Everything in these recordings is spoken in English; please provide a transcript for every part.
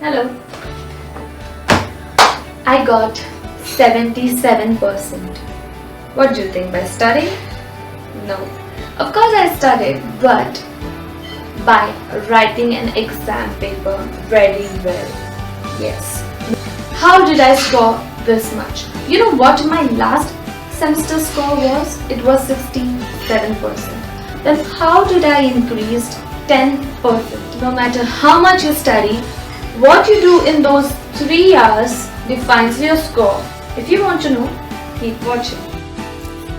Hello. I got 77%. What do you think, by studying? No. Of course I studied, but by writing an exam paper very well. Yes. How did I score this much? You know what my last semester score was? It was 67%. Then how did I increase 10%? No matter how much you study, what you do in those 3 hours defines your score. If you want to know, keep watching.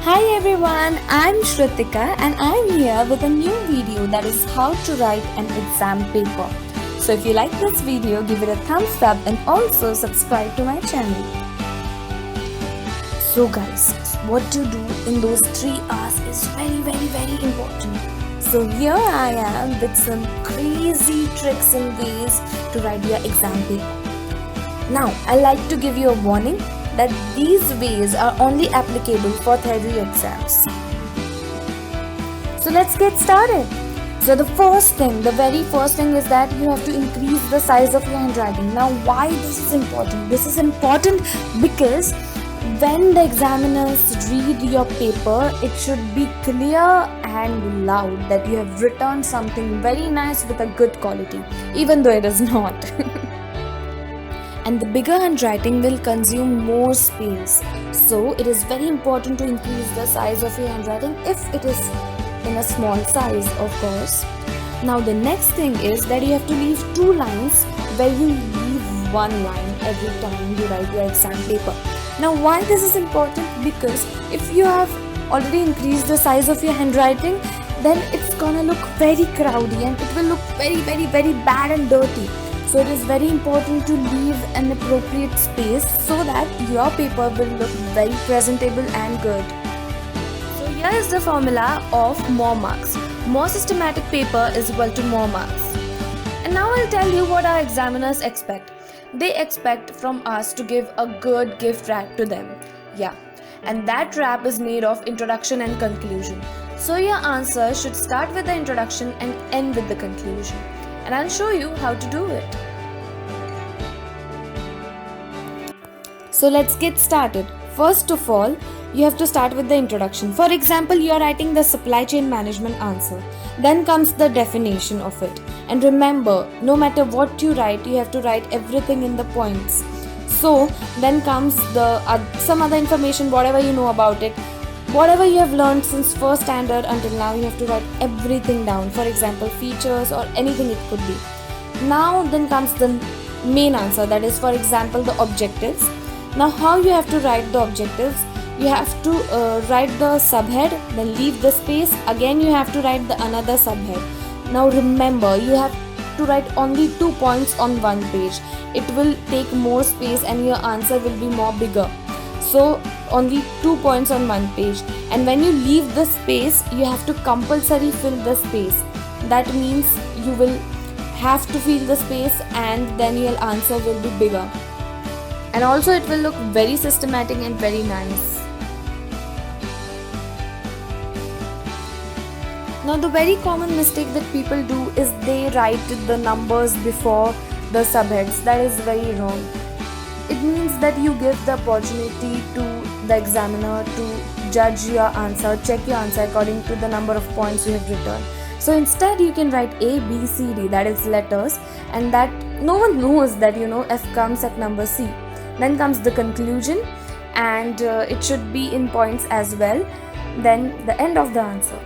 Hi everyone, I'm Shrutika and I'm here with a new video that is how to write an exam paper. So if you like this video, give it a thumbs up and also subscribe to my channel. So guys, what to do in those 3 hours is very important. So here I am with some crazy tricks and ways to write your exam paper. Now, I like to give you a warning that these ways are only applicable for theory exams. So let's get started. So the very first thing is that you have to increase the size of your handwriting. Now, why this is important? This is important because when the examiners read your paper, it should be clear and loud that you have written something very nice with a good quality, even though it is not. And the bigger handwriting will consume more space. So it is very important to increase the size of your handwriting if it is in a small size, of course. Now the next thing is that you have to leave 2 lines where you leave 1 line every time you write your exam paper. Now why this is important? Because if you have already increased the size of your handwriting, then it's gonna look very crowdy and it will look very bad and dirty. So it is very important to leave an appropriate space so that your paper will look very presentable and good. So here is the formula of more marks. More systematic paper is equal to more marks. And now I'll tell you what our examiners expect. They expect from us to give a good gift wrap to them. Yeah. And that wrap is made of introduction and conclusion. So your answer should start with the introduction and end with the conclusion. And I'll show you how to do it. So let's get started. First of all, you have to start with the introduction. For example, you are writing the supply chain management answer. Then comes the definition of it. And remember, no matter what you write, you have to write everything in the points. So then comes the some other information, whatever you know about it. Whatever you have learned since first standard until now, you have to write everything down. For example, features or anything it could be. Now then comes the main answer, that is, for example, the objectives. Now how you have to write the objectives? You have to write the subhead, then leave the space. Again you have to write the another subhead. Now remember, you have to write only 2 points on one page. It will take more space and your answer will be more bigger. So only 2 points on one page. And when you leave the space, you have to compulsory fill the space. That means you will have to fill the space and then your answer will be bigger. And also it will look very systematic and very nice. Now the very common mistake that people do is they write the numbers before the subheads. That is very wrong. It means that you give the opportunity to the examiner to judge your answer, check your answer according to the number of points you have written. So instead you can write A, B, C, D, that is letters, and that no one knows that F comes at number C. Then comes the conclusion and it should be in points as well. Then the end of the answer.